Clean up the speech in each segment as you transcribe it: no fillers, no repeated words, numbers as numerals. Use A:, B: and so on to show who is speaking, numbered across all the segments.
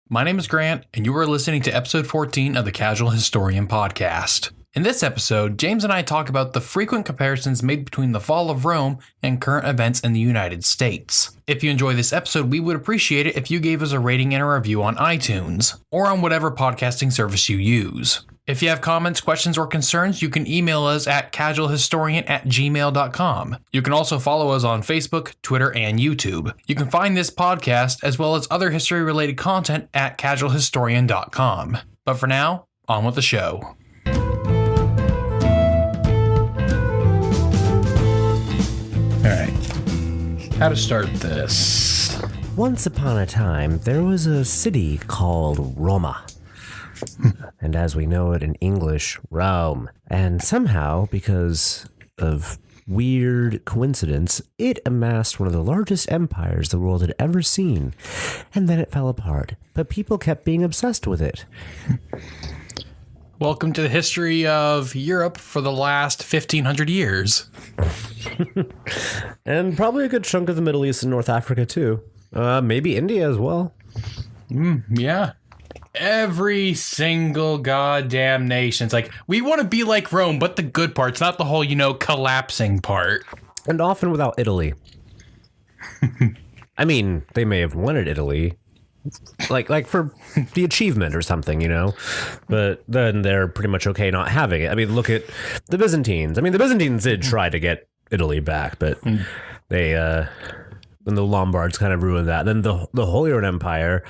A: My name is Grant, and you are listening to episode 14 of the Casual Historian podcast. In this episode, James and I talk about the frequent comparisons made between the fall of Rome and current events in the United States. If you enjoy this episode, we would appreciate it if you gave us a rating and a review on iTunes, or on whatever podcasting service you use. If you have comments, questions, or concerns, you can email us at casualhistorian@gmail.com. You can also follow us on Facebook, Twitter, and YouTube. You can find this podcast, as well as other history-related content, at casualhistorian.com. But for now, on with the show. Alright, how to start this?
B: Once upon a time, there was a city called Roma. And as we know it in English, Rome. And somehow, because of weird coincidence, it amassed one of the largest empires the world had ever seen. And then it fell apart. But people kept being obsessed with it.
A: Welcome to the history of Europe for the last 1,500 years.
B: And probably a good chunk of the Middle East and North Africa, too. Maybe India as well.
A: Yeah. Every single goddamn nation. It's like, we want to be like Rome, but the good parts, not the whole, collapsing part.
B: And often without Italy. I mean, they may have wanted Italy, like for the achievement or something, but then they're pretty much okay not having it. I mean, look at the Byzantines. I mean, the Byzantines did try to get Italy back, but they, then the Lombards kind of ruined that. Then the Holy Roman Empire,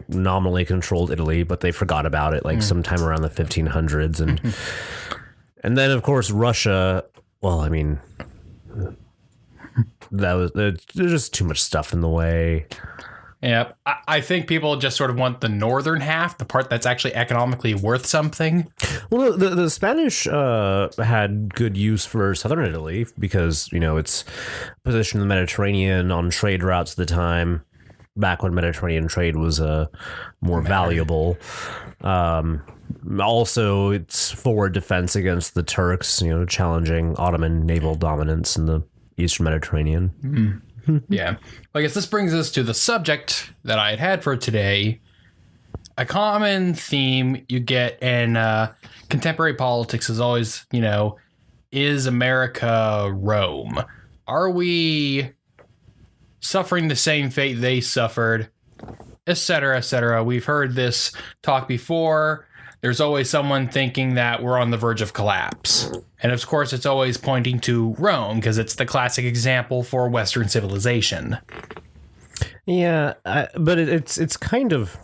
B: nominally controlled Italy, but they forgot about it sometime around the 1500s. And then, of course, Russia, well, I mean, there's just too much stuff in the way.
A: Yeah, I think people just sort of want the northern half, the part that's actually economically worth something.
B: Well, the Spanish had good use for southern Italy because, it's positioned in the Mediterranean on trade routes at the time. Back when Mediterranean trade was more valuable. Also, it's forward defense against the Turks, challenging Ottoman naval dominance in the Eastern Mediterranean.
A: Yeah. Well, I guess this brings us to the subject that I had for today. A common theme you get in contemporary politics is always, is America Rome? Are we suffering the same fate they suffered, etc., etc. We've heard this talk before. There's always someone thinking that we're on the verge of collapse. And of course, it's always pointing to Rome because it's the classic example for Western civilization.
B: Yeah, but it's kind of...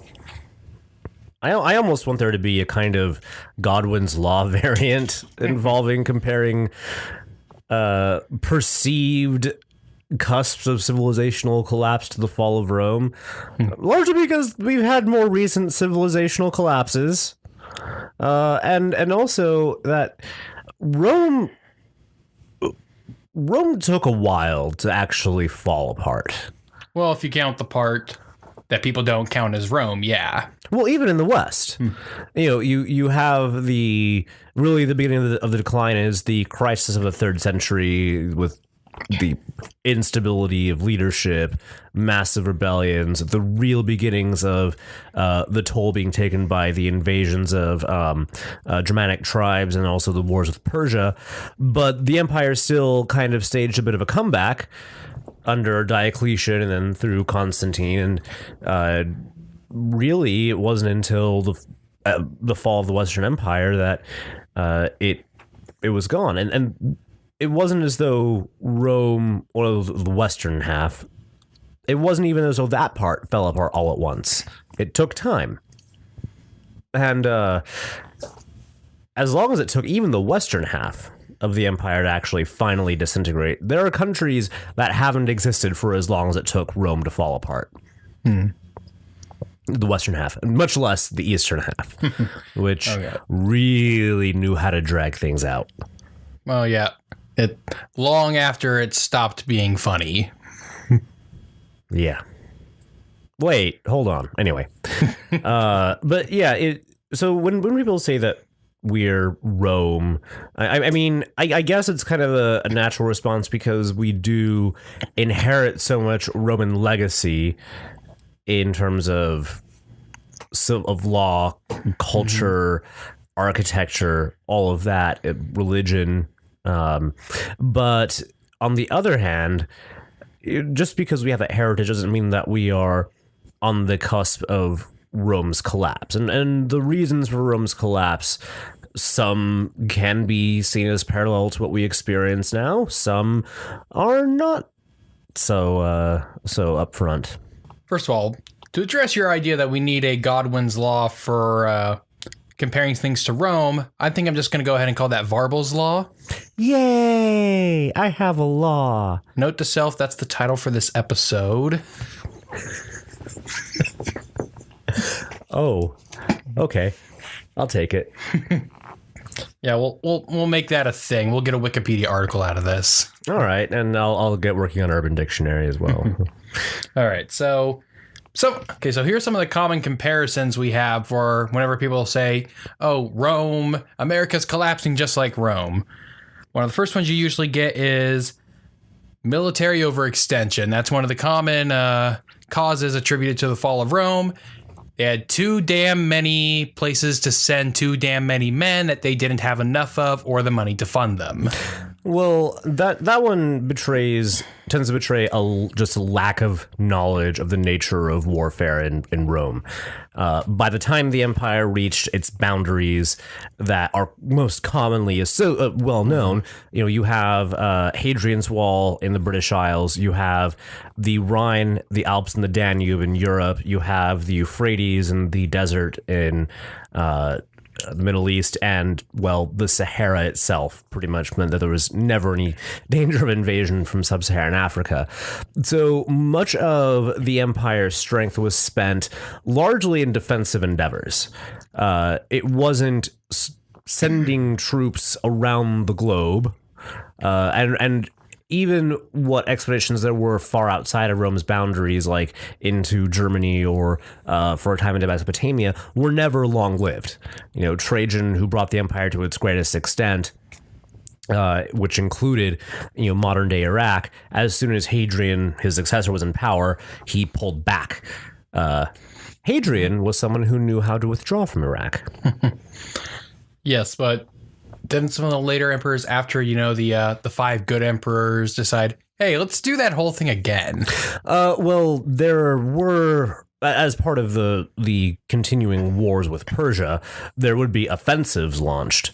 B: I almost want there to be a kind of Godwin's Law variant involving comparing perceived cusps of civilizational collapse to the fall of Rome, largely because we've had more recent civilizational collapses, and also that Rome took a while to actually fall apart.
A: Well, if you count the part that people don't count as Rome, yeah.
B: Well, even in the West, you have the beginning of the decline is the crisis of the 3rd century with the instability of leadership, massive rebellions, the real beginnings of the toll being taken by the invasions of Germanic tribes and also the wars with Persia. But the empire still kind of staged a bit of a comeback under Diocletian and then through Constantine. And really, it wasn't until the fall of the Western Empire that it was gone. And it wasn't as though Rome, or the western half, it wasn't even as though that part fell apart all at once. It took time. And as long as it took even the western half of the empire to actually finally disintegrate, there are countries that haven't existed for as long as it took Rome to fall apart. The western half, much less the eastern half, which really knew how to drag things out.
A: Well, yeah. Long after it stopped being funny.
B: Yeah. Wait, hold on. Anyway. But yeah, so when people say that we're Rome, I mean, I guess it's kind of a natural response because we do inherit so much Roman legacy in terms of of law, culture, architecture, all of that, religion. But on the other hand, just because we have that heritage doesn't mean that we are on the cusp of Rome's collapse. And the reasons for Rome's collapse, some can be seen as parallel to what we experience now. Some are not so upfront.
A: First of all, to address your idea that we need a Godwin's law for comparing things to Rome, I think I'm just going to go ahead and call that Varbel's law.
B: Yay! I have a law.
A: Note to self, that's the title for this episode.
B: Oh, okay. I'll take it.
A: Yeah, we'll make that a thing. We'll get a Wikipedia article out of this.
B: All right, and I'll get working on Urban Dictionary as well.
A: All right, so here's some of the common comparisons we have for whenever people say, "Oh, Rome, America's collapsing just like Rome." One of the first ones you usually get is military overextension. That's one of the common causes attributed to the fall of Rome. They had too damn many places to send too damn many men that they didn't have enough of or the money to fund them.
B: Well, that one tends to betray just a lack of knowledge of the nature of warfare in Rome. By the time the empire reached its boundaries that are most commonly so well known, you have Hadrian's Wall in the British Isles, you have the Rhine, the Alps, and the Danube in Europe, you have the Euphrates and the desert in the Middle East, and, well, the Sahara itself pretty much meant that there was never any danger of invasion from sub-Saharan Africa. So much of the empire's strength was spent largely in defensive endeavors. It wasn't sending troops around the globe, and even what expeditions there were far outside of Rome's boundaries, like into Germany or for a time into Mesopotamia, were never long-lived. Trajan, who brought the empire to its greatest extent, which included, modern-day Iraq, as soon as Hadrian, his successor, was in power, he pulled back. Hadrian was someone who knew how to withdraw from Iraq.
A: Yes, but then some of the later emperors, after the five good emperors, decide, hey, let's do that whole thing again.
B: Well, there were, as part of the continuing wars with Persia, there would be offensives launched,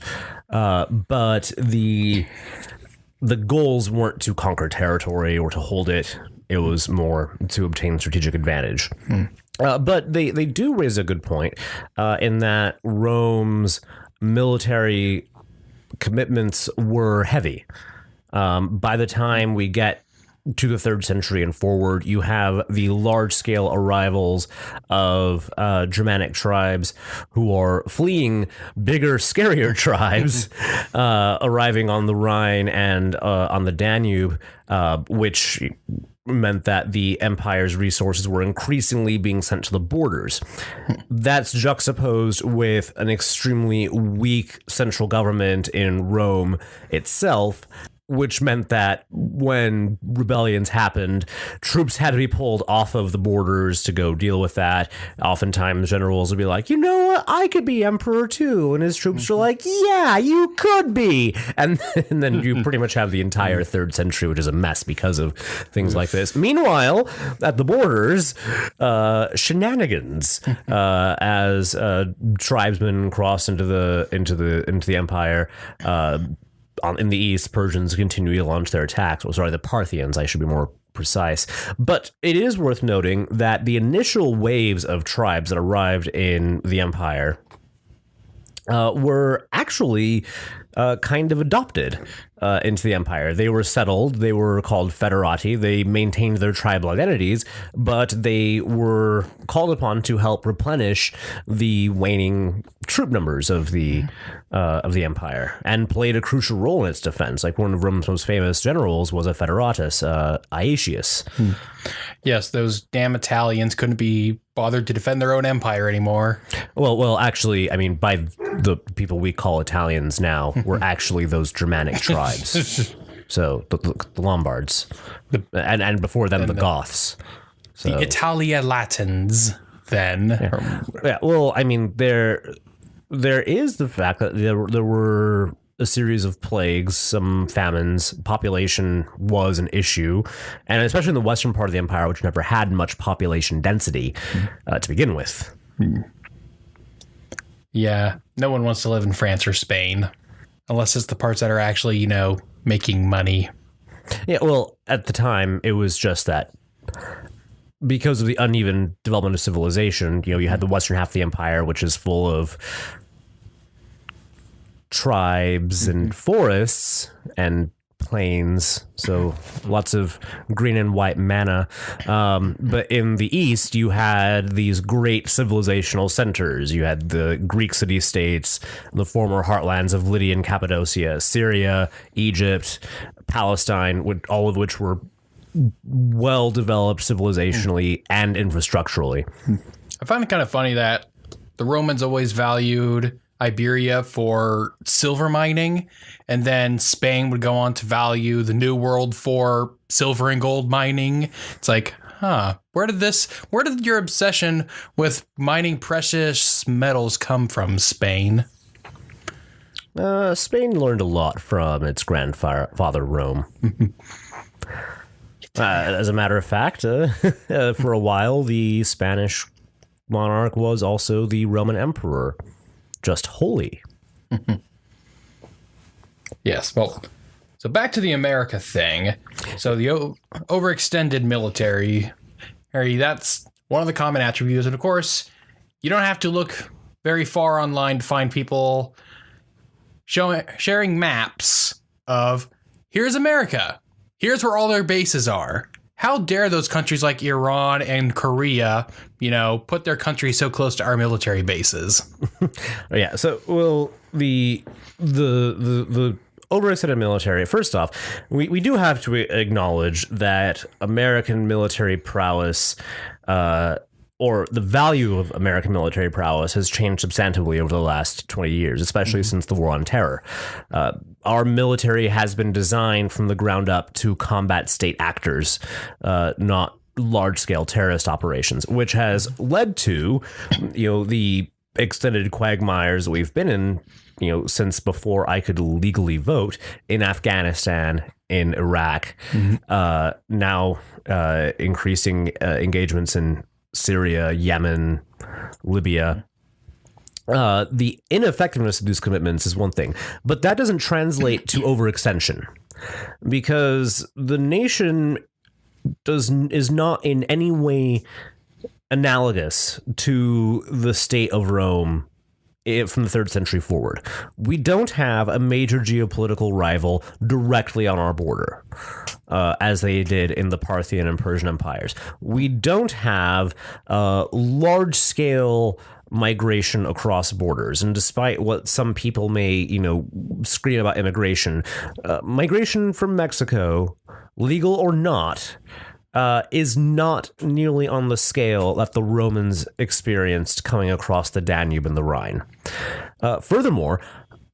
B: but the goals weren't to conquer territory or to hold it. It was more to obtain strategic advantage. But they do raise a good point in that Rome's military commitments were heavy. By the time we get to the 3rd century and forward, you have the large-scale arrivals of Germanic tribes who are fleeing bigger, scarier tribes, arriving on the Rhine and on the Danube, which meant that the empire's resources were increasingly being sent to the borders. That's juxtaposed with an extremely weak central government in Rome itself, which meant that when rebellions happened, troops had to be pulled off of the borders to go deal with that. Oftentimes, generals would be like, you know what, I could be emperor too. And his troops are like, yeah, you could be. And then you pretty much have the entire 3rd century, which is a mess because of things like this. Meanwhile, at the borders, shenanigans as tribesmen cross into the empire. In the east, Persians continue to launch their attacks. Well, sorry, the Parthians, I should be more precise. But it is worth noting that the initial waves of tribes that arrived in the empire were actually kind of adopted into the empire. They were settled. They were called federati. They maintained their tribal identities, but they were called upon to help replenish the waning troop numbers of the empire, and played a crucial role in its defense. Like, one of Rome's most famous generals was a federatus, Aetius.
A: Yes, those damn Italians couldn't be bothered to defend their own empire anymore.
B: Well, actually, I mean, by the people we call Italians now were actually those Germanic tribes. So the Lombards, and before them the Goths. So.
A: The Italia Latins. then.
B: Yeah, well, I mean, there is the fact that there were a series of plagues, some famines, population was an issue, and especially in the western part of the empire, which never had much population density to begin with.
A: Yeah, no one wants to live in France or Spain, unless it's the parts that are actually, making money.
B: Yeah, well, at the time, it was just that because of the uneven development of civilization, you had the western half of the empire, which is full of tribes and forests and plains, so lots of green and white manna. But in the east, you had these great civilizational centers. You had the Greek city-states, the former heartlands of Lydia and Cappadocia, Syria, Egypt, Palestine, all of which were well-developed civilizationally and infrastructurally.
A: I find it kind of funny that the Romans always valued Iberia for silver mining, and then Spain would go on to value the New World for silver and gold mining. It's like, where did your obsession with mining precious metals come from, Spain?
B: Spain learned a lot from its grandfather Rome. As a matter of fact, for a while, the Spanish monarch was also the Roman emperor. Just holy.
A: Yes, well, so back to the America thing. So the overextended military, that's one of the common attributes. And of course, you don't have to look very far online to find people sharing maps of, here's America. Here's where all their bases are. How dare those countries like Iran and Korea, put their country so close to our military bases?
B: Yeah. So, well, the overextended military. First off, we do have to acknowledge that American military prowess, or the value of American military prowess, has changed substantively over the last 20 years, especially since the War on Terror. Our military has been designed from the ground up to combat state actors, not large-scale terrorist operations, which has led to, the extended quagmires we've been in, since before I could legally vote, in Afghanistan, in Iraq, now increasing engagements in Syria, Yemen, Libya. The ineffectiveness of these commitments is one thing, but that doesn't translate to overextension, because the nation is not in any way analogous to the state of Rome from the 3rd century forward. We don't have a major geopolitical rival directly on our border, as they did in the Parthian and Persian empires. We don't have large-scale migration across borders. And despite what some people may, scream about immigration, migration from Mexico, legal or not, is not nearly on the scale that the Romans experienced coming across the Danube and the Rhine. Furthermore,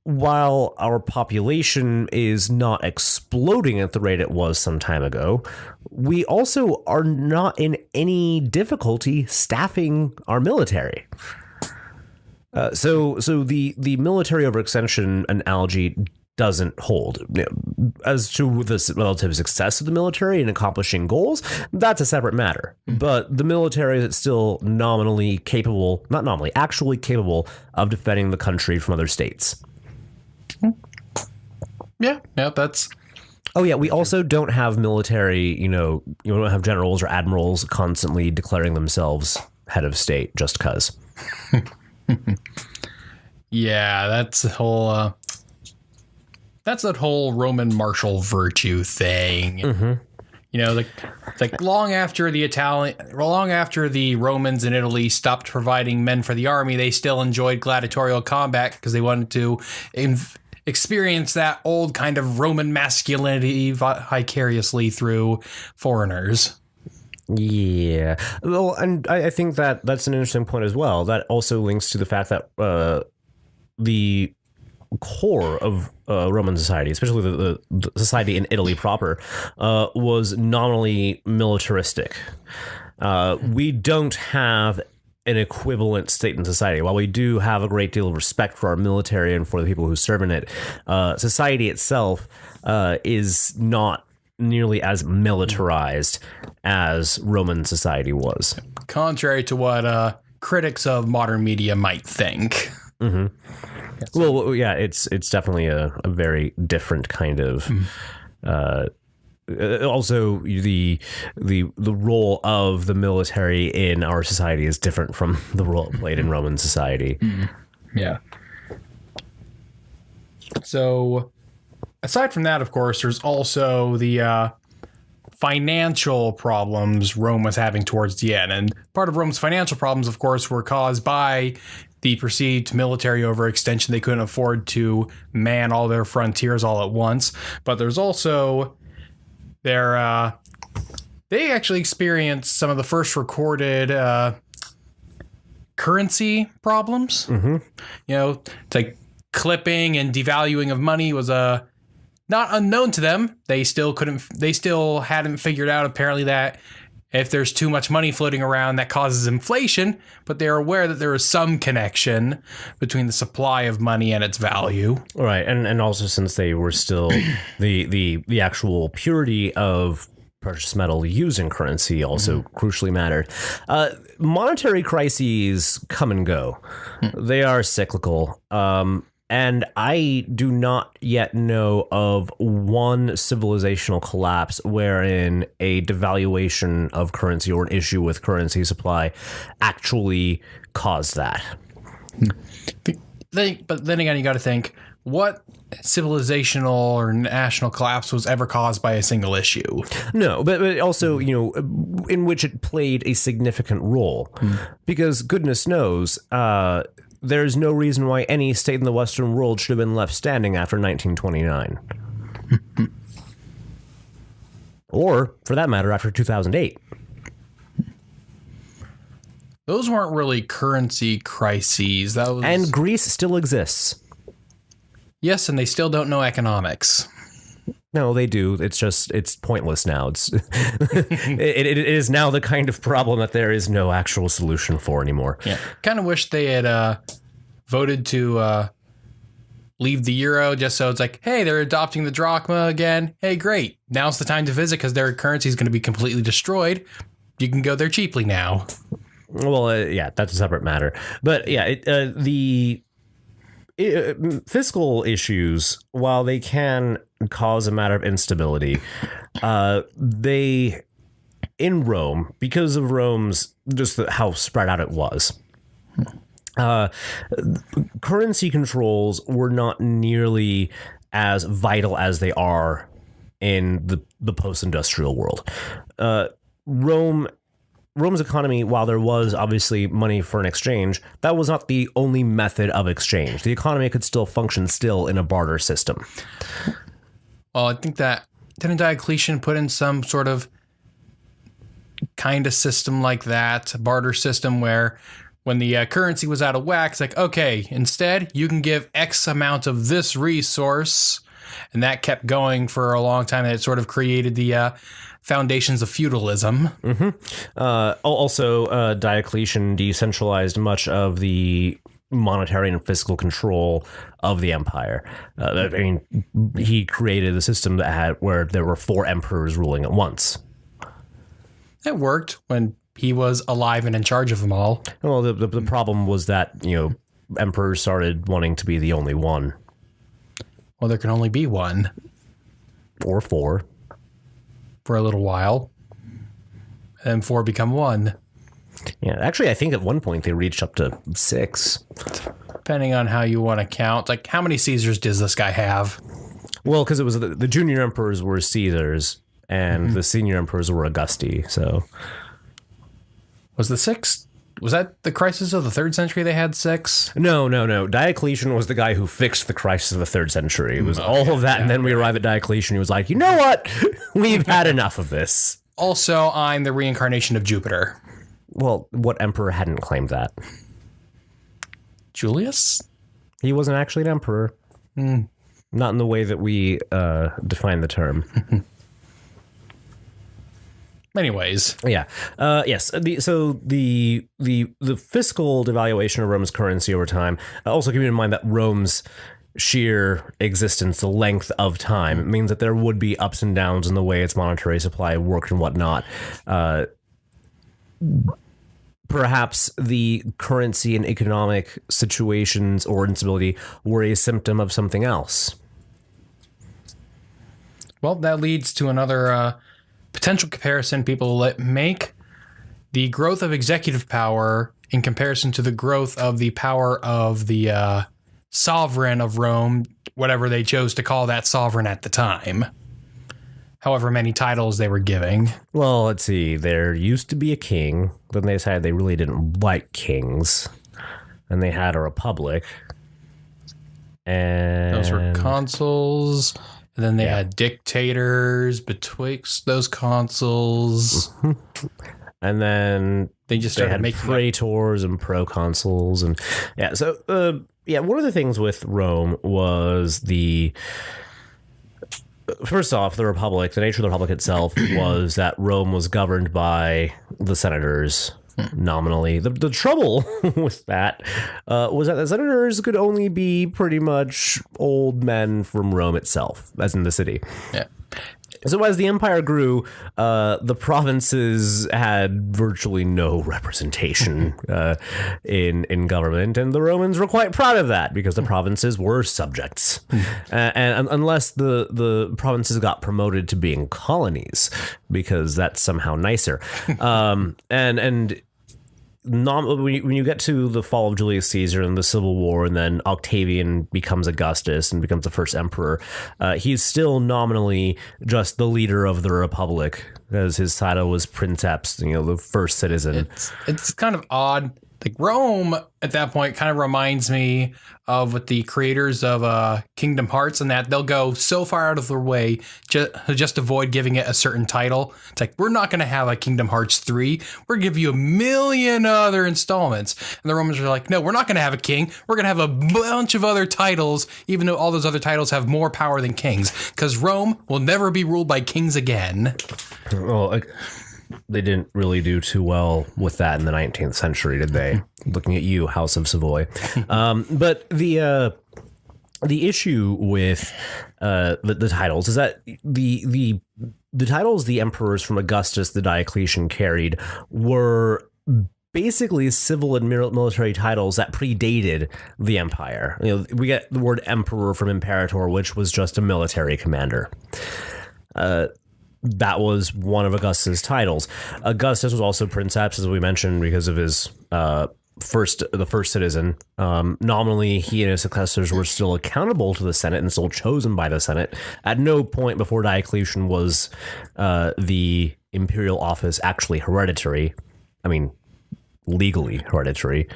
B: while our population is not exploding at the rate it was some time ago, we also are not in any difficulty staffing our military. So the military overextension analogy doesn't hold. As to the relative success of the military in accomplishing goals, that's a separate matter. But the military is still nominally capable, not nominally, actually capable of defending the country from other states.
A: Yeah, that's...
B: Oh, yeah, we also don't have military, you don't have generals or admirals constantly declaring themselves head of state just because.
A: Yeah, that's the whole... that's that whole Roman martial virtue thing. Long after the Romans in Italy stopped providing men for the army, they still enjoyed gladiatorial combat because they wanted to experience that old kind of Roman masculinity vicariously through foreigners.
B: Yeah. Well, and I think that's an interesting point as well. That also links to the fact that the core of Roman society, especially the society in Italy proper, was nominally militaristic. We don't have an equivalent state in society. While we do have a great deal of respect for our military and for the people who serve in it, society itself is not nearly as militarized as Roman society was.
A: Contrary to what critics of modern media might think.
B: Well, yeah, it's definitely a very different kind of. Also, the role of the military in our society is different from the role it played in Roman society.
A: Yeah. So, aside from that, of course, there's also the financial problems Rome was having towards the end. And part of Rome's financial problems, of course, were caused by the perceived military overextension. They couldn't afford to man all their frontiers all at once. But there's also they actually experienced some of the first recorded currency problems. You know, it's like clipping and devaluing of money was not unknown to them. They still hadn't figured out apparently that if there's too much money floating around, that causes inflation, but they're aware that there is some connection between the supply of money and its value.
B: Right, and also since they were still the actual purity of precious metal used in currency also crucially mattered. Monetary crises come and go. They are cyclical. And I do not yet know of one civilizational collapse wherein a devaluation of currency or an issue with currency supply actually caused that.
A: But then again, you got to think, what civilizational or national collapse was ever caused by a single issue?
B: No, but also, you know, in which it played a significant role. Because goodness knows, there's no reason why any state in the Western world should have been left standing after 1929. Or, for that matter, after 2008.
A: Those weren't really currency crises.
B: And Greece still exists.
A: Yes, and they still don't know economics.
B: No, they do. It's pointless now. It is now the kind of problem that there is no actual solution for anymore.
A: Yeah. Kind of wish they had voted to leave the euro just so it's like, hey, they're adopting the drachma again. Hey, great. Now's the time to visit because their currency is going to be completely destroyed. You can go there cheaply now.
B: Well, yeah, that's a separate matter. But yeah, fiscal issues, while they can cause a matter of instability, they, in Rome, because of Rome's just how spread out it was, currency controls were not nearly as vital as they are in the post-industrial world. Rome's economy, while there was obviously money for an exchange, that was not the only method of exchange. The economy could still function in a barter system.
A: Well, I think that didn't Diocletian put in some sort of kind of system like that, a barter system where when the currency was out of whack, it's like, okay, instead you can give X amount of this resource. And that kept going for a long time. And it sort of created the foundations of feudalism.
B: Also, Diocletian decentralized much of the monetary and fiscal control of the empire. I mean, he created a system where there were 4 emperors ruling at once.
A: It worked when he was alive and in charge of them all.
B: Well, the problem was that, you know, emperors started wanting to be the only one.
A: Well, there can only be one.
B: Or 4.
A: For a little while. And 4 become 1.
B: Yeah, actually, I think at one point they reached up to 6.
A: Depending on how you want to count. Like, how many Caesars does this guy have?
B: Well, because it was the junior emperors were Caesars, and the senior emperors were Augusti, so...
A: Was that the crisis of the 3rd century they had 6?
B: No. Diocletian was the guy who fixed the crisis of the 3rd century. It was all of that, and then we arrive at Diocletian, who was like, you know what? We've had enough of this.
A: Also, I'm the reincarnation of Jupiter.
B: Well, what emperor hadn't claimed that?
A: Julius?
B: He wasn't actually an emperor. Not in the way that we define the term.
A: Anyways,
B: Yeah. Yes. The fiscal devaluation of Rome's currency over time. Also, keeping in mind that Rome's sheer existence, the length of time, means that there would be ups and downs in the way its monetary supply worked and whatnot. Perhaps the currency and economic situations or instability were a symptom of something else.
A: well, that leads to another potential comparison people make. The growth of executive power in comparison to the growth of the power of the sovereign of Rome, whatever they chose to call that sovereign at the time. However many titles they were giving.
B: Well, let's see. There used to be a king. Then they decided they really didn't like kings. And they had a republic. And
A: Those were consuls. And then they had dictators betwixt those consuls.
B: And then
A: They just started making
B: praetors and proconsuls. And yeah, so one of the things with Rome was first off, the Republic, the nature of the Republic itself was that Rome was governed by the senators nominally. The trouble with that was that the senators could only be pretty much old men from Rome itself, as in the city.
A: Yeah.
B: So as the empire grew, the provinces had virtually no representation in government, and the Romans were quite proud of that because the provinces were subjects, and unless the provinces got promoted to being colonies, because that's somehow nicer, when you get to the fall of Julius Caesar and the Civil War, and then Octavian becomes Augustus and becomes the first emperor, he's still nominally just the leader of the Republic, as his title was Princeps, the first citizen.
A: It's kind of odd. Like Rome at that point kind of reminds me of what the creators of Kingdom Hearts, and that they'll go so far out of their way just avoid giving it a certain title. It's like, we're not going to have a Kingdom Hearts 3. We're going to give you a million other installments. And the Romans are like, no, we're not going to have a king. We're going to have a bunch of other titles, even though all those other titles have more power than kings, because Rome will never be ruled by kings again.
B: Well, they didn't really do too well with that in the 19th century, did they? Looking at you, House of Savoy. But the issue with the titles is that the titles the emperors from Augustus to Diocletian carried were basically civil and military titles that predated the empire. We get the word emperor from imperator, which was just a military commander. That was one of Augustus' titles. Augustus was also Princeps, as we mentioned, because of his the first citizen. Nominally, he and his successors were still accountable to the Senate and still chosen by the Senate. At no point before Diocletian was the imperial office actually hereditary. I mean, legally hereditary.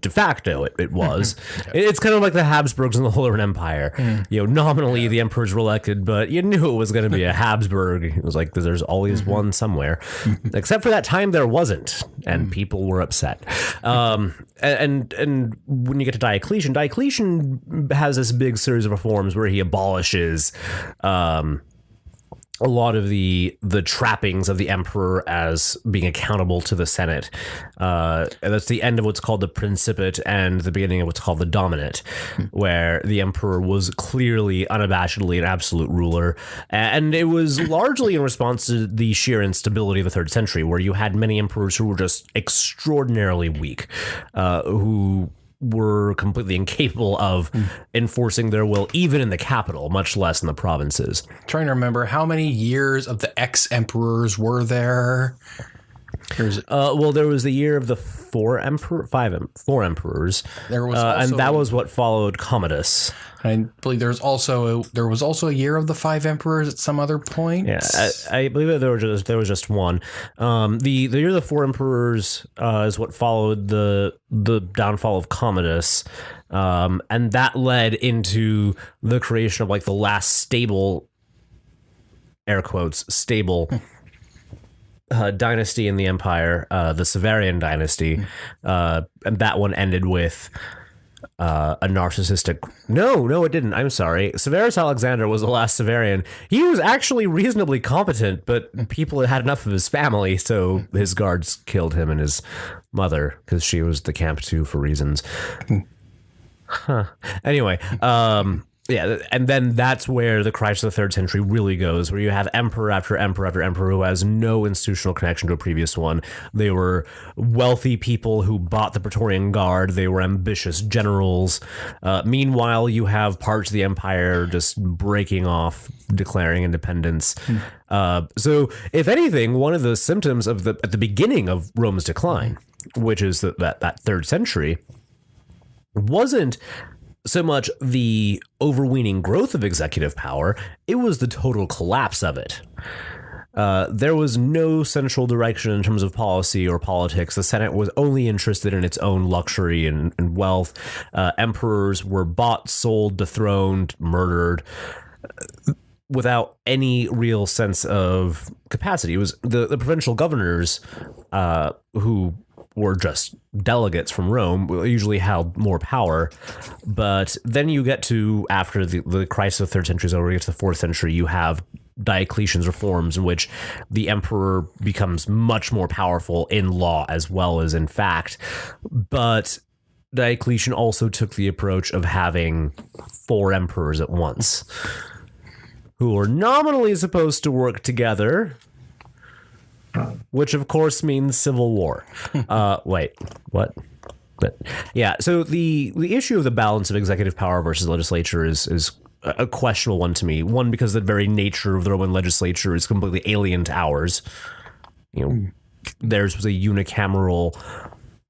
B: De facto, it was. It's kind of like the Habsburgs in the Holy Roman Empire. Nominally the emperors were elected, but you knew it was going to be a Habsburg. It was like there's always one somewhere. Except for that time, there wasn't, and people were upset. And when you get to Diocletian has this big series of reforms where he abolishes a lot of the trappings of the emperor as being accountable to the Senate. And that's the end of what's called the Principate and the beginning of what's called the Dominate, where the emperor was clearly, unabashedly an absolute ruler. And it was largely in response to the sheer instability of the 3rd century, where you had many emperors who were just extraordinarily weak, who were completely incapable of enforcing their will, even in the capital, much less in the provinces.
A: Trying to remember how many years of the ex-emperors were there.
B: Well, there was the year of the four emperors.
A: There was also,
B: and that was what followed Commodus.
A: I believe there was also a year of the 5 emperors at some other point.
B: Yeah, I believe that there was just one. The year of the 4 emperors is what followed the downfall of Commodus, and that led into the creation of like the last stable, air quotes, stable dynasty in the empire, the Severian dynasty, and that one ended with a narcissistic. No, it didn't. I'm sorry. Severus Alexander was the last Severian. He was actually reasonably competent, but people had had enough of his family, so his guards killed him and his mother because she was the camp too for reasons. Anyway, yeah, and then that's where the crisis of the third century really goes, where you have emperor after emperor after emperor who has no institutional connection to a previous one. They were wealthy people who bought the Praetorian Guard. They were ambitious generals. Meanwhile, you have parts of the empire just breaking off, declaring independence. So, if anything, one of the symptoms of at the beginning of Rome's decline, which is that third century, wasn't so much the overweening growth of executive power, it was the total collapse of it. There was no central direction in terms of policy or politics. The Senate was only interested in its own luxury and wealth. Emperors were bought, sold, dethroned, murdered, without any real sense of capacity. It was the provincial governors who were just delegates from Rome, usually held more power. But then you get to, after the crisis of the third century is over, you get to the fourth century, you have Diocletian's reforms, in which the emperor becomes much more powerful in law as well as in fact. But Diocletian also took the approach of having 4 emperors at once, who were nominally supposed to work together, which of course means civil war. Wait, what? But yeah, so the issue of the balance of executive power versus legislature is a questionable one to me. One, because the very nature of the Roman legislature is completely alien to ours. You know, theirs was a unicameral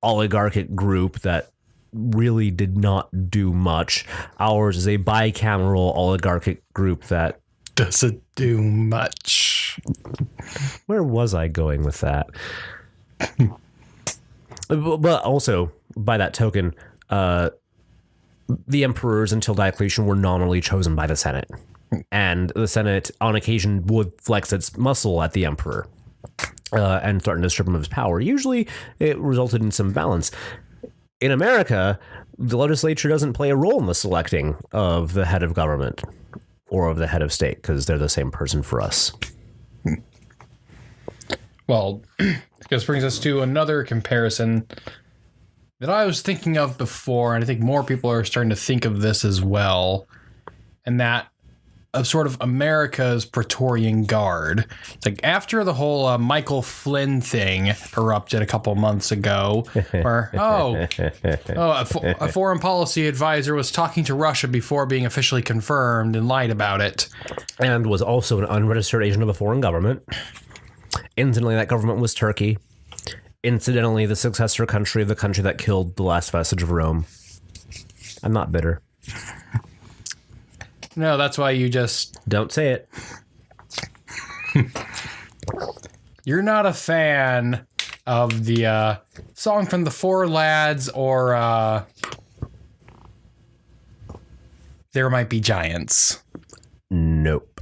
B: oligarchic group that really did not do much. Ours is a bicameral oligarchic group that
A: doesn't do much.
B: Where was I going with that? But also, by that token, the emperors until Diocletian were nominally chosen by the Senate. And the Senate, on occasion, would flex its muscle at the emperor and threaten to strip him of his power. Usually, it resulted in some balance. In America, the legislature doesn't play a role in the selecting of the head of government or of the head of state, because they're the same person for us.
A: Well, this brings us to another comparison that I was thinking of before, and I think more people are starting to think of this as well, and that of sort of America's Praetorian Guard. It's like after the whole Michael Flynn thing erupted a couple months ago, where, a foreign policy advisor was talking to Russia before being officially confirmed and lied about it.
B: And was also an unregistered agent of a foreign government. Incidentally, that government was Turkey. Incidentally, the successor country of the country that killed the last vestige of Rome. I'm not bitter.
A: No, that's why you just...
B: Don't say it.
A: You're not a fan of the song from the Four Lads or There Might Be Giants.
B: Nope.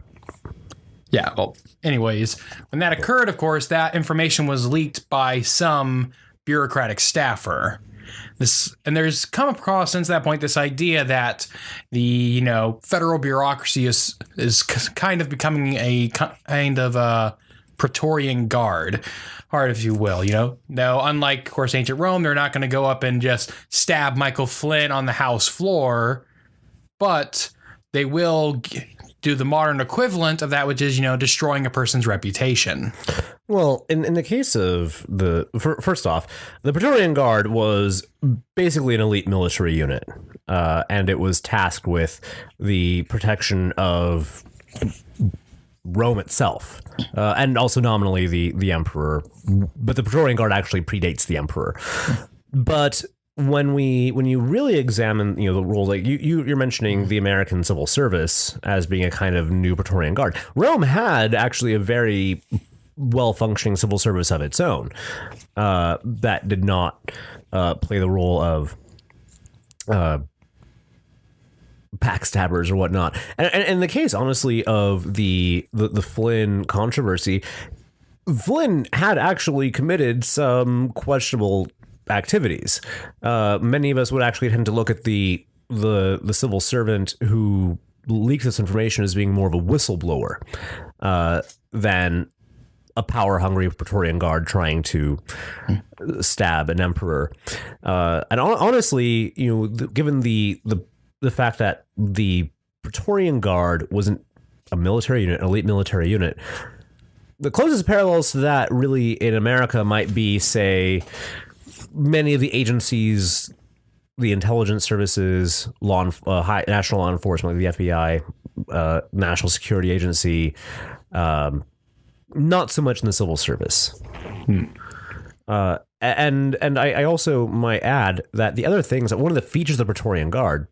A: Yeah, well, anyways, when that occurred, of course, that information was leaked by some bureaucratic staffer. And there's come across since that point this idea that the federal bureaucracy is kind of becoming a kind of Praetorian Guard, if you will. Now, unlike, of course, ancient Rome, they're not going to go up and just stab Michael Flynn on the House floor, but they will do the modern equivalent of that, which is destroying a person's reputation.
B: Well, in the case of first off, the Praetorian Guard was basically an elite military unit, and it was tasked with the protection of Rome itself, and also nominally the emperor. But the Praetorian Guard actually predates the emperor. But when you really examine the role, like you're mentioning the American civil service as being a kind of new Praetorian Guard, Rome had actually a very well-functioning civil service of its own that did not play the role of backstabbers or whatnot. And in the case, honestly, of the Flynn controversy, Flynn had actually committed some questionable activities. Many of us would actually tend to look at the civil servant who leaks this information as being more of a whistleblower than a power-hungry Praetorian Guard trying to stab an emperor. And honestly, given the fact that the Praetorian Guard wasn't a military unit, an elite military unit, the closest parallels to that really in America might be, say, many of the agencies, the intelligence services, national law enforcement, like the FBI, National Security Agency, not so much in the civil service. And I also might add that the other things, that one of the features of the Praetorian Guard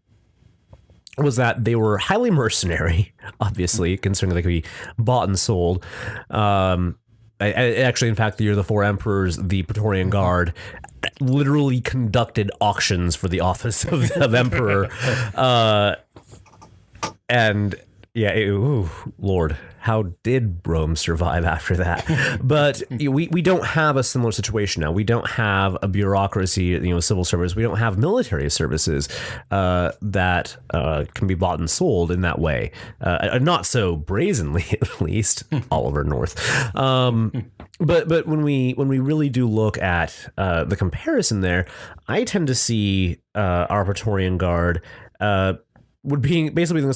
B: was that they were highly mercenary, obviously, considering they could be bought and sold. Actually, in fact, the year of the Four Emperors, the Praetorian Guard literally conducted auctions for the office of emperor. And yeah, Lord, how did Rome survive after that? But we don't have a similar situation now. We don't have a bureaucracy, civil service. We don't have military services that can be bought and sold in that way. Not so brazenly, at least, Oliver North. But when we really do look at the comparison there, I tend to see our Praetorian Guard would be basically the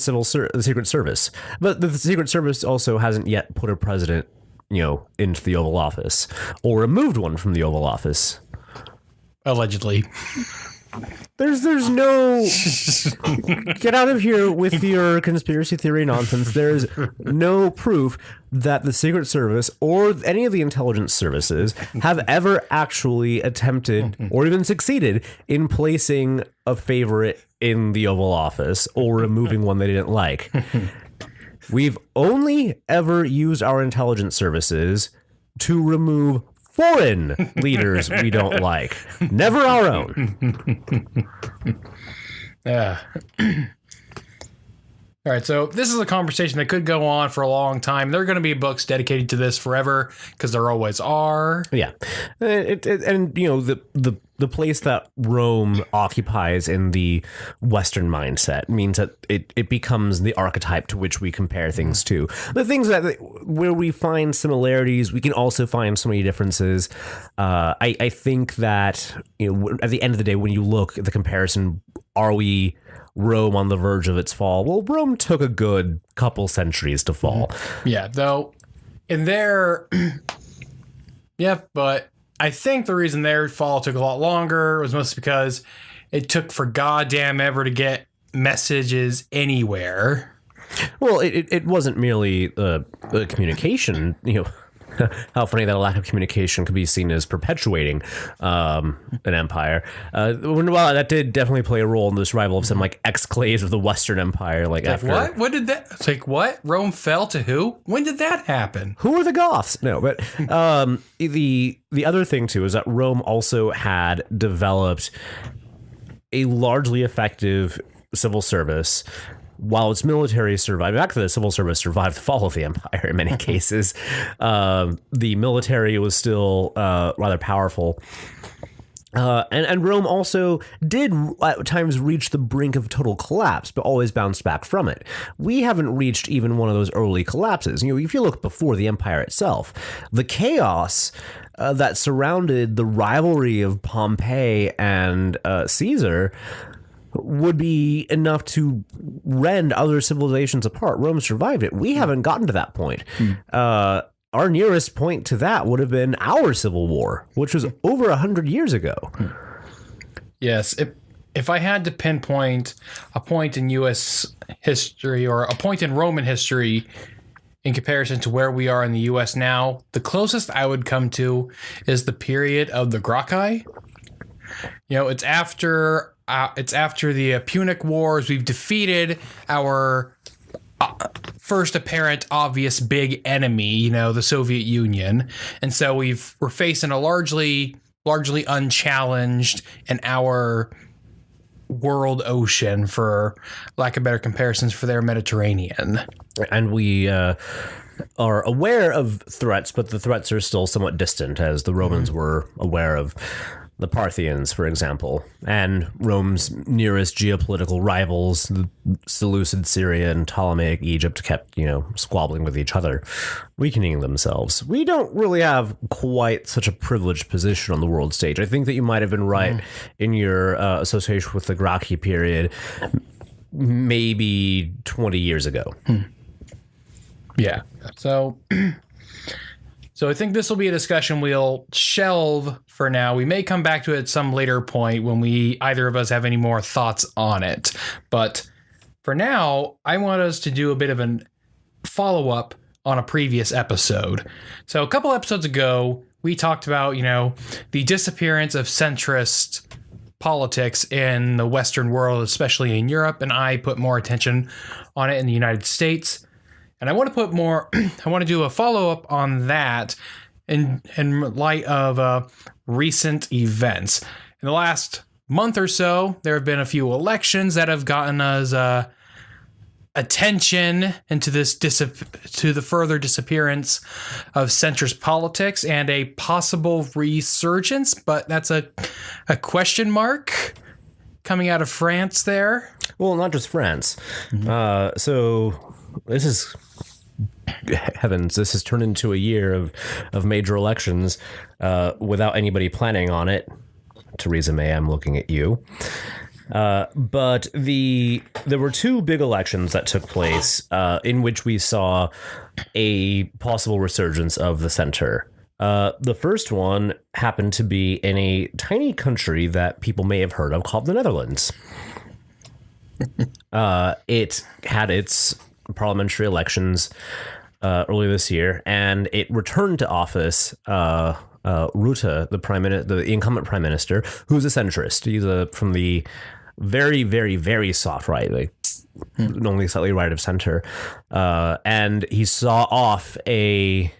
B: the Secret Service, but the Secret Service also hasn't yet put a president, into the Oval Office or removed one from the Oval Office.
A: Allegedly.
B: There's no get out of here with your conspiracy theory nonsense. There's no proof that the Secret Service or any of the intelligence services have ever actually attempted or even succeeded in placing a favorite in the Oval Office or removing one they didn't like. We've only ever used our intelligence services to remove foreign leaders we don't like, never our own.
A: Yeah. All right, so this is a conversation that could go on for a long time. There are going to be books dedicated to this forever, because there always are.
B: Yeah, and the place that Rome occupies in the Western mindset means that it becomes the archetype to which we compare things to. The things that where we find similarities, we can also find so many differences. I think that at the end of the day, when you look at the comparison, are we Rome on the verge of its fall? Well, Rome took a good couple centuries to fall.
A: Yeah, though, in their yeah, but I think the reason their fall took a lot longer was mostly because it took for goddamn ever to get messages anywhere.
B: Well, it wasn't merely communication, how funny that a lack of communication could be seen as perpetuating an empire. Well, that did definitely play a role in the survival of some exclaves of the Western Empire. After
A: what? What did that? It's like what? Rome fell to who? When did that happen?
B: Who are the Goths? No, but the other thing too is that Rome also had developed a largely effective civil service. While its military survived, actually the civil service survived the fall of the empire in many cases. The military was still rather powerful. And Rome also did at times reach the brink of total collapse, but always bounced back from it. We haven't reached even one of those early collapses. If you look before the empire itself, the chaos that surrounded the rivalry of Pompey and Caesar would be enough to rend other civilizations apart. Rome survived it. We haven't gotten to that point. Our nearest point to that would have been our Civil War, which was over 100 years ago.
A: Yes. If I had to pinpoint a point in U.S. history or a point in Roman history in comparison to where we are in the U.S. now, the closest I would come to is the period of the Gracchi. It's after the Punic Wars. We've defeated our first apparent obvious big enemy, the Soviet Union. And so we're facing a largely unchallenged in our world ocean, for lack of better comparisons, for their Mediterranean.
B: And we are aware of threats, but the threats are still somewhat distant, as the Romans were aware of the Parthians, for example, and Rome's nearest geopolitical rivals, the Seleucid Syria and Ptolemaic Egypt, kept, squabbling with each other, weakening themselves. We don't really have quite such a privileged position on the world stage. I think that you might have been right in your association with the Gracchi period, maybe 20 years ago.
A: Yeah. So I think this will be a discussion we'll shelve for now. We may come back to it at some later point when either of us have any more thoughts on it. But for now, I want us to do a bit of a follow-up on a previous episode. So a couple episodes ago, we talked about, the disappearance of centrist politics in the Western world, especially in Europe, and I put more attention on it in the United States. And I want to do a follow-up on that in light of recent events. In the last month or so, there have been a few elections that have gotten us attention into to the further disappearance of centrist politics and a possible resurgence, but that's a question mark coming out of France there.
B: Well, not just France. So this is... Heavens, this has turned into a year of major elections without anybody planning on it. Theresa May, I'm looking at you. But there were two big elections that took place in which we saw a possible resurgence of the center. The first one happened to be in a tiny country that people may have heard of called the Netherlands. It had its parliamentary elections earlier this year, and it returned to office Rutte, the incumbent prime minister, who's a centrist. He's from the very, very, very soft right, only slightly right of center, and he saw off a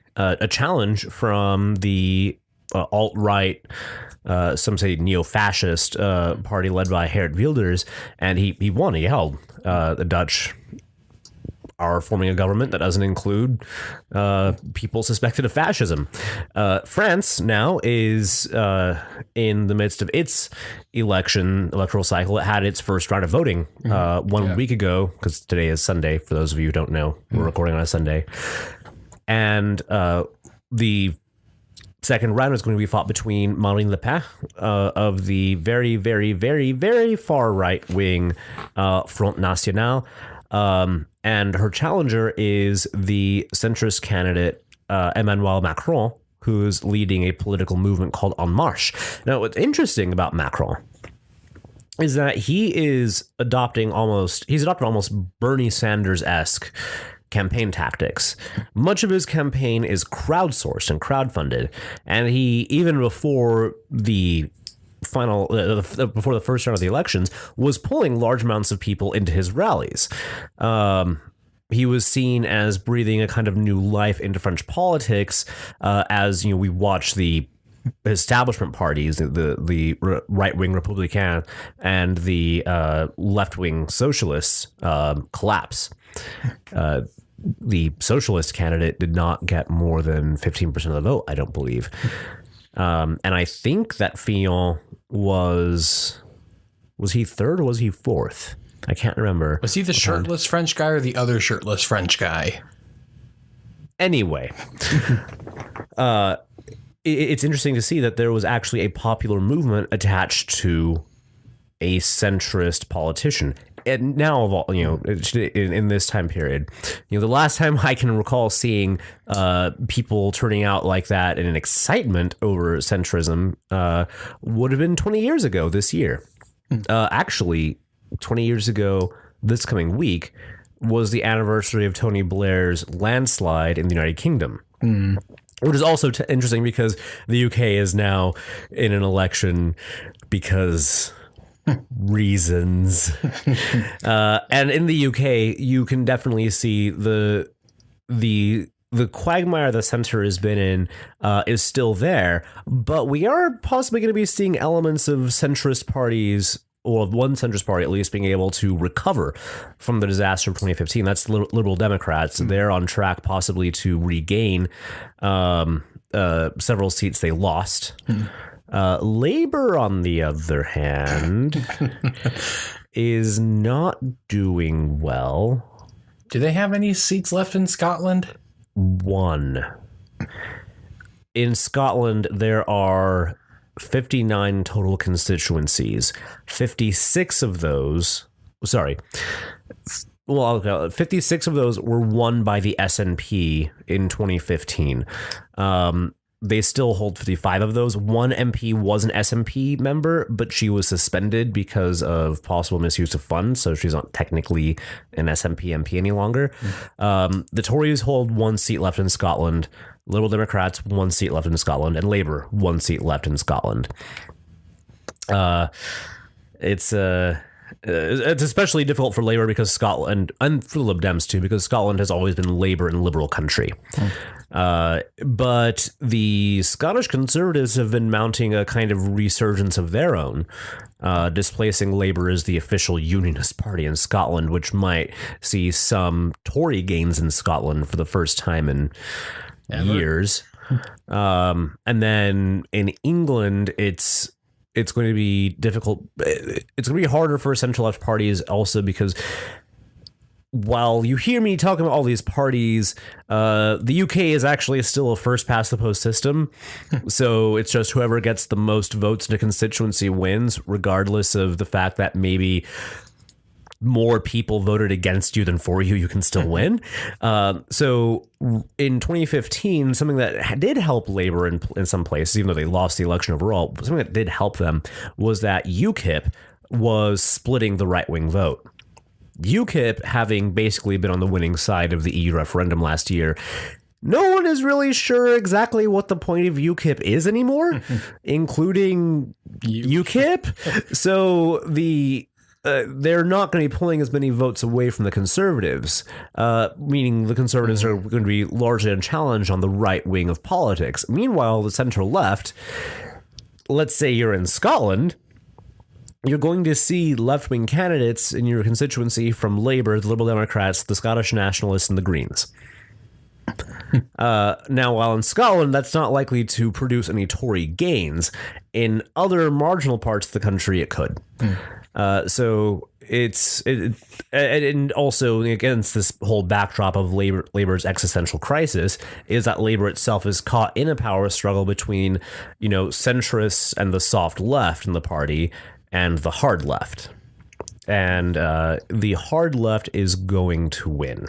B: challenge from the alt-right, some say neo-fascist party led by Geert Wilders, and he won. He held. The Dutch are forming a government that doesn't include people suspected of fascism. France now is in the midst of its electoral cycle. It had its first round of voting 1 week ago, because today is Sunday. For those of you who don't know, we're recording on a Sunday. And the second round is going to be fought between Marine Le Pen of the very, very, very, very far right wing Front National. And her challenger is the centrist candidate Emmanuel Macron, who's leading a political movement called En Marche. Now, what's interesting about Macron is that he's adopting almost Bernie Sanders-esque campaign tactics. Much of his campaign is crowdsourced and crowdfunded, and he, even before the before the first round of the elections, was pulling large amounts of people into his rallies. He was seen as breathing a kind of new life into French politics, as we watch the establishment parties, the right-wing Republican and the left-wing socialists, collapse. The socialist candidate did not get more than 15% of the vote, I don't believe. And I think that Fillon was he third or was he fourth? I can't remember.
A: Was he the shirtless French guy or the other shirtless French guy?
B: Anyway, it's interesting to see that there was actually a popular movement attached to a centrist politician. And now, of all, in this time period, the last time I can recall seeing people turning out like that in an excitement over centrism would have been 20 years ago this year. Actually, 20 years ago this coming week was the anniversary of Tony Blair's landslide in the United Kingdom. Which is also interesting because the UK is now in an election because reasons. And in the UK, you can definitely see the quagmire the center has been in is still there, but we are possibly going to be seeing elements of centrist parties, or one centrist party at least, being able to recover from the disaster of 2015. That's Liberal Democrats. They're on track possibly to regain several seats they lost. Labour, on the other hand, is not doing well.
A: Do they have any seats left in Scotland?
B: One. In Scotland, there are 59 total constituencies. 56 of those, 56 of those were won by the SNP in 2015. They still hold 55 of those. One MP was an SNP member, but she was suspended because of possible misuse of funds, so she's not technically an SNP MP any longer. The Tories hold one seat left in Scotland, Liberal Democrats one seat left in Scotland, and Labour one seat left in Scotland. It's especially difficult for Labour because Scotland, and for the Lib Dems too, because Scotland has always been Labour and liberal country. But the Scottish Conservatives have been mounting a kind of resurgence of their own, displacing Labour as the official unionist party in Scotland, which might see some Tory gains in Scotland for the first time in years. And then in England, it's going to be difficult. It's going to be harder for central left parties also because while you hear me talking about all these parties, the UK is actually still a first past the post system. So it's just whoever gets the most votes in a constituency wins, regardless of the fact that maybe more people voted against you than for you, you can still win. So in 2015, something that did help Labour in some places, even though they lost the election overall, something that did help them was that UKIP was splitting the right-wing vote. UKIP, having basically been on the winning side of the EU referendum last year, no one is really sure exactly what the point of UKIP is anymore, including UKIP. So they're not going to be pulling as many votes away from the Conservatives, meaning the Conservatives are going to be largely unchallenged on the right wing of politics. Meanwhile, the centre left, let's say you're in Scotland, you're going to see left-wing candidates in your constituency from Labour, the Liberal Democrats, the Scottish Nationalists, and the Greens. Now, while in Scotland, that's not likely to produce any Tory gains. In other marginal parts of the country, it could. So and also against this whole backdrop of Labour's existential crisis is that Labour itself is caught in a power struggle between, centrists and the soft left in the party and the hard left. And the hard left is going to win.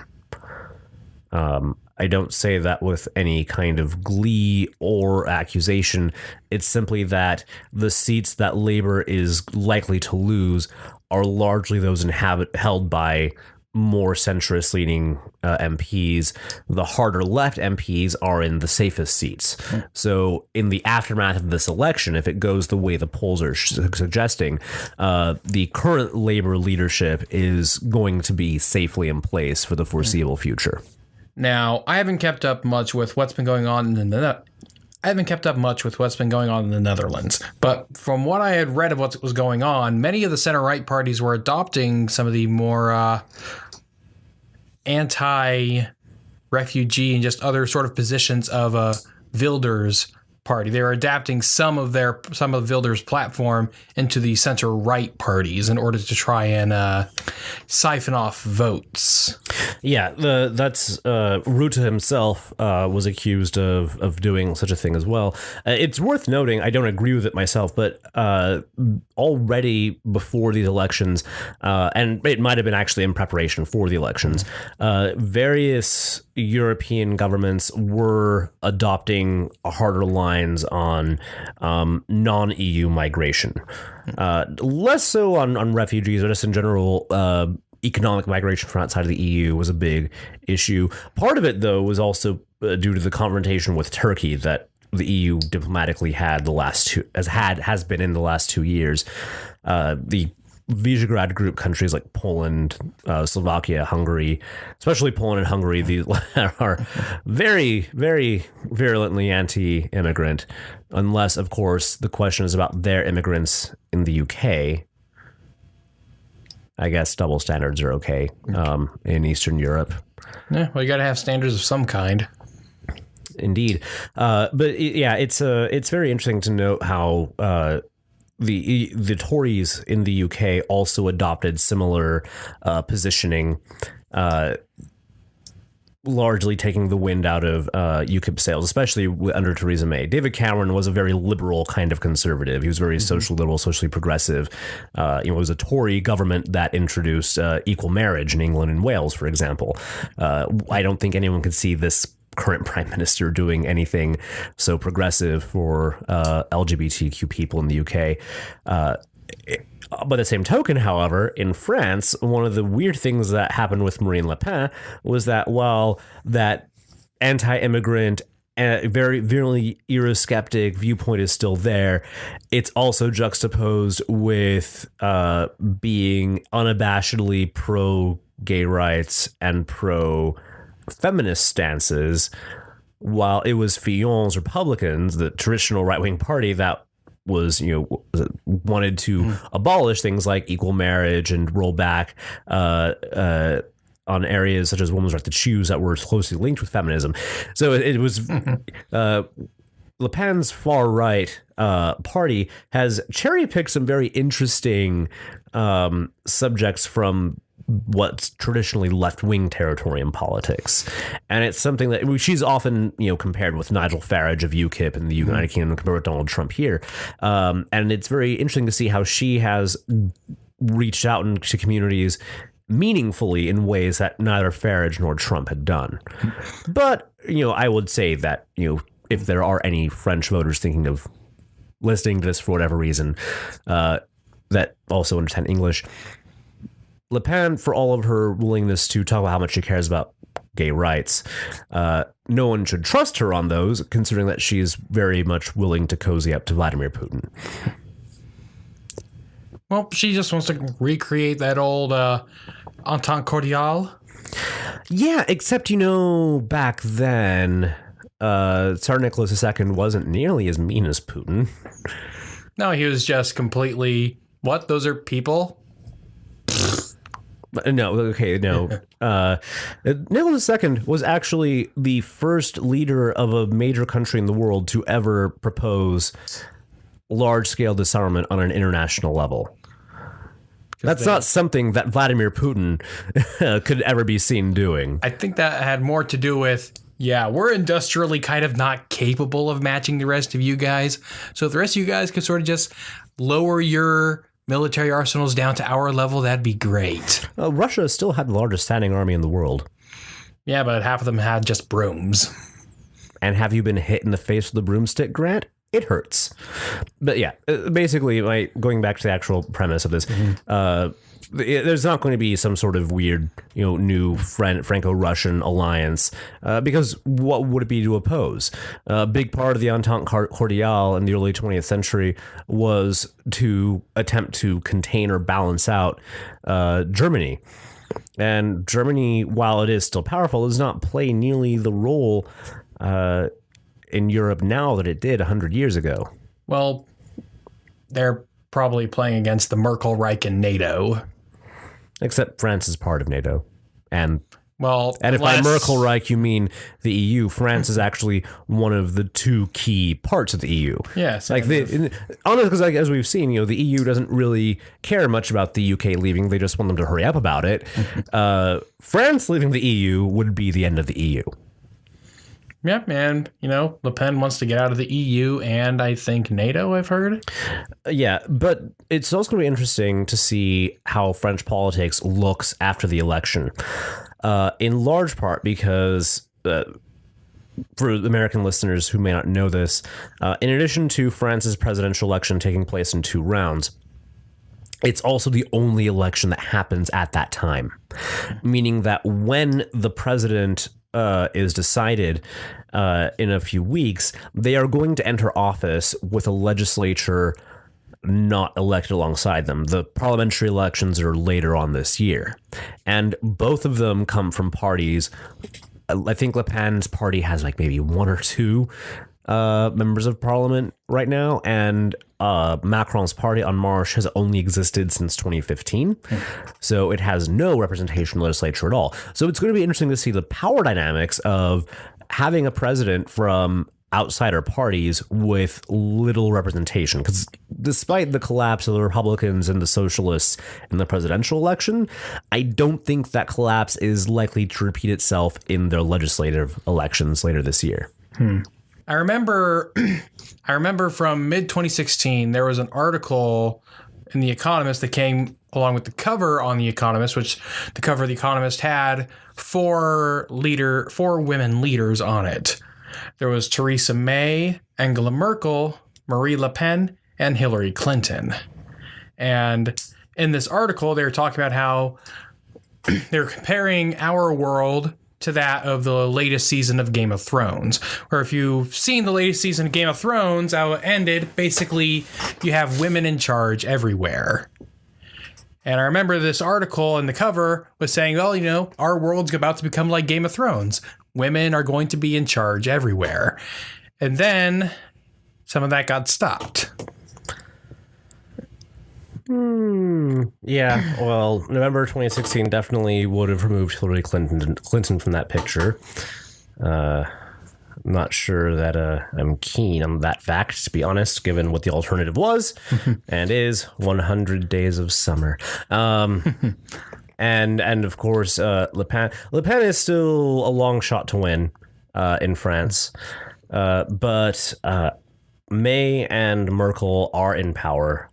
B: I don't say that with any kind of glee or accusation. It's simply that the seats that Labour is likely to lose are largely those held by more centrist-leaning MPs. The harder left MPs are in the safest seats. So in the aftermath of this election, if it goes the way the polls are suggesting, the current Labour leadership is going to be safely in place for the foreseeable future.
A: Now, I haven't kept up much with what's been going on in the Netherlands, but from what I had read of what was going on, many of the center-right parties were adopting some of the more anti-refugee and just other sort of positions of Wilders' party. They were adapting some of Wilders' platform into the center-right parties in order to try and siphon off votes.
B: Yeah, that's Rutte himself was accused of doing such a thing as well. It's worth noting, I don't agree with it myself, but already before these elections, and it might have been actually in preparation for the elections, various European governments were adopting harder lines on non-EU migration. Less so on refugees, but just in general, economic migration from outside of the EU was a big issue. Part of it, though, was also due to the confrontation with Turkey that the EU diplomatically had has been in the last 2 years. The Visegrad group countries like Poland, Slovakia, Hungary, especially Poland and Hungary, these are very, very virulently anti-immigrant, unless, of course, the question is about their immigrants in the UK. I guess double standards are okay in Eastern Europe.
A: Yeah, well, you got to have standards of some kind.
B: Indeed. Yeah, it's very interesting to note how the Tories in the UK also adopted similar positioning, largely taking the wind out of UKIP sails, especially under Theresa May. David Cameron was a very liberal kind of conservative. He was very social liberal, socially progressive. It was a Tory government that introduced equal marriage in England and Wales, for example. I don't think anyone could see this current prime minister doing anything so progressive for LGBTQ people in the UK. By the same token, however, in France, one of the weird things that happened with Marine Le Pen was that while that anti-immigrant, very virulently Eurosceptic viewpoint is still there, it's also juxtaposed with being unabashedly pro-gay rights and pro-feminist stances, while it was Fillon's Republicans, the traditional right-wing party, that was, wanted to abolish things like equal marriage and roll back on areas such as women's right to choose that were closely linked with feminism. So it was Le Pen's far right party has cherry picked some very interesting subjects from what's traditionally left-wing territory in politics. And it's something that she's often, compared with Nigel Farage of UKIP in the United Kingdom, compared with Donald Trump here. And it's very interesting to see how she has reached out into communities meaningfully in ways that neither Farage nor Trump had done. But, I would say that, if there are any French voters thinking of listening to this for whatever reason, that also understand English, Le Pen, for all of her willingness to talk about how much she cares about gay rights, no one should trust her on those, considering that she's very much willing to cozy up to Vladimir Putin.
A: Well, she just wants to recreate that old Entente Cordiale.
B: Yeah, except, back then, Tsar Nicholas II wasn't nearly as mean as Putin.
A: No, he was just completely, what? Those are people?
B: No, okay, no. Nicholas II was actually the first leader of a major country in the world to ever propose large-scale disarmament on an international level. That's not something that Vladimir Putin could ever be seen doing.
A: I think that had more to do with, we're industrially kind of not capable of matching the rest of you guys. So if the rest of you guys could sort of just lower your military arsenals down to our level, that'd be great.
B: Russia still had the largest standing army in the world.
A: Yeah, but half of them had just brooms.
B: And have you been hit in the face with a broomstick, Grant? It hurts. But yeah, basically, going back to the actual premise of this, there's not going to be some sort of weird, new Franco-Russian alliance, because what would it be to oppose? A big part of the Entente Cordiale in the early 20th century was to attempt to contain or balance out Germany. And Germany, while it is still powerful, does not play nearly the role in Europe now that it did 100 years ago.
A: Well, they're probably playing against the Merkel Reich and NATO.
B: Except France is part of NATO. And if by
A: less...
B: Merkel Reich you mean the EU, France is actually one of the two key parts of the EU.
A: Yes.
B: Honestly, because as we've seen, the EU doesn't really care much about the UK leaving. They just want them to hurry up about it. France leaving the EU would be the end of the EU.
A: Yep, and, Le Pen wants to get out of the EU and I think NATO, I've heard.
B: Yeah, but it's also going to be interesting to see how French politics looks after the election, in large part because, for American listeners who may not know this, in addition to France's presidential election taking place in 2 rounds, it's also the only election that happens at that time, meaning that when the president is decided in a few weeks, they are going to enter office with a legislature not elected alongside them. The parliamentary elections are later on this year, and both of them come from parties. I think Le Pen's party has maybe 1 or 2 members of parliament right now, and Macron's party, En Marche, has only existed since 2015, so it has no representation in the legislature at all. So it's going to be interesting to see the power dynamics of having a president from outsider parties with little representation, because despite the collapse of the Republicans and the socialists in the presidential election, I don't think that collapse is likely to repeat itself in their legislative elections later this year.
A: I remember from mid 2016, there was an article in The Economist that came along with the cover on The Economist, which the cover of The Economist had four women leaders on it. There was Theresa May, Angela Merkel, Marie Le Pen, and Hillary Clinton. And in this article, they were talking about how they're comparing our world to that of the latest season of Game of Thrones, where if you've seen the latest season of Game of Thrones, how it ended, basically you have women in charge everywhere. And I remember this article and the cover was saying, well, you know, our world's about to become like Game of Thrones. Women are going to be in charge everywhere. And then some of that got stopped.
B: Yeah, well, November 2016 definitely would have removed Hillary Clinton from that picture. I'm not sure that I'm keen on that fact, to be honest, given what the alternative was and is 100 Days of Summer. And of course, Le Pen is still a long shot to win in France. But May and Merkel are in power.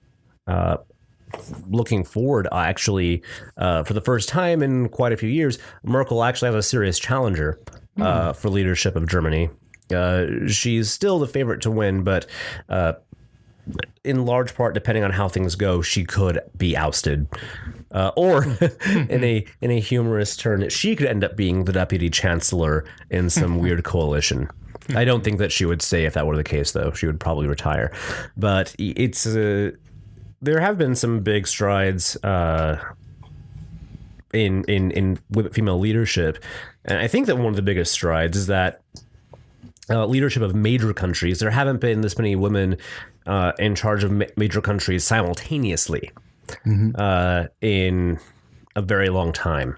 B: Looking forward, actually, for the first time in quite a few years, Merkel actually has a serious challenger for leadership of Germany. She's still the favorite to win, but in large part, depending on how things go, she could be ousted. Or in a humorous turn, she could end up being the deputy chancellor in some weird coalition. I don't think that she would stay if that were the case, though. She would probably retire. But it's there have been some big strides in with female leadership, and I think that one of the biggest strides is that leadership of major countries. There haven't been this many women in charge of major countries simultaneously in a very long time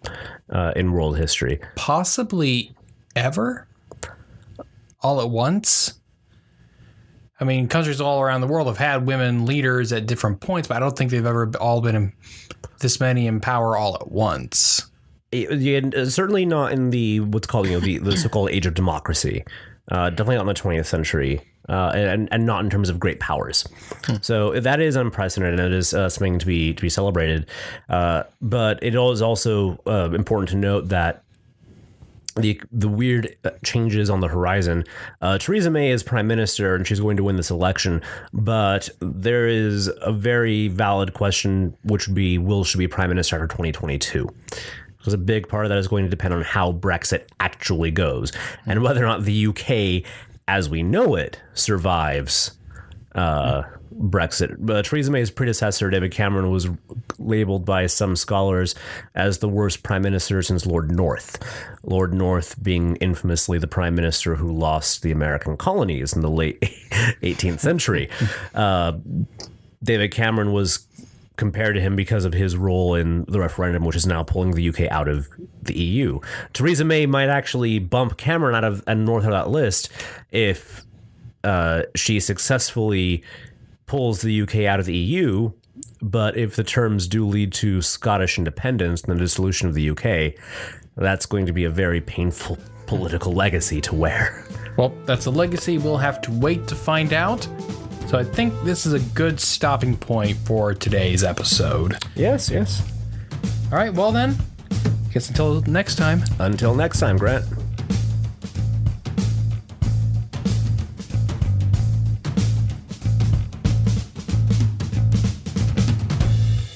B: in world history.
A: Possibly ever? All at once? I mean, countries all around the world have had women leaders at different points, but I don't think they've ever all been this many in power all at once.
B: Certainly not in the what's called the so-called age of democracy. Definitely not in the 20th century, and not in terms of great powers. So that is unprecedented. It is something to be celebrated. But it is also important to note that the weird changes on the horizon. Theresa May is prime minister and she's going to win this election, but there is a very valid question, which would be, will she be prime minister after 2022? Because a big part of that is going to depend on how Brexit actually goes and whether or not the UK, as we know it, survives Brexit. Theresa May's predecessor, David Cameron, was labeled by some scholars as the worst prime minister since Lord North. Lord North being infamously the prime minister who lost the American colonies in the late 18th century. David Cameron was compared to him because of his role in the referendum, which is now pulling the UK out of the EU. Theresa May might actually bump Cameron out of and North out of that list if she successfully pulls the UK out of the EU, but if the terms do lead to Scottish independence and the dissolution of the UK, that's going to be a very painful political legacy to wear.
A: Well, that's a legacy we'll have to wait to find out. So I think this is a good stopping point for today's episode.
B: Yes.
A: All right, well then, guess until next time.
B: Until next time, Grant.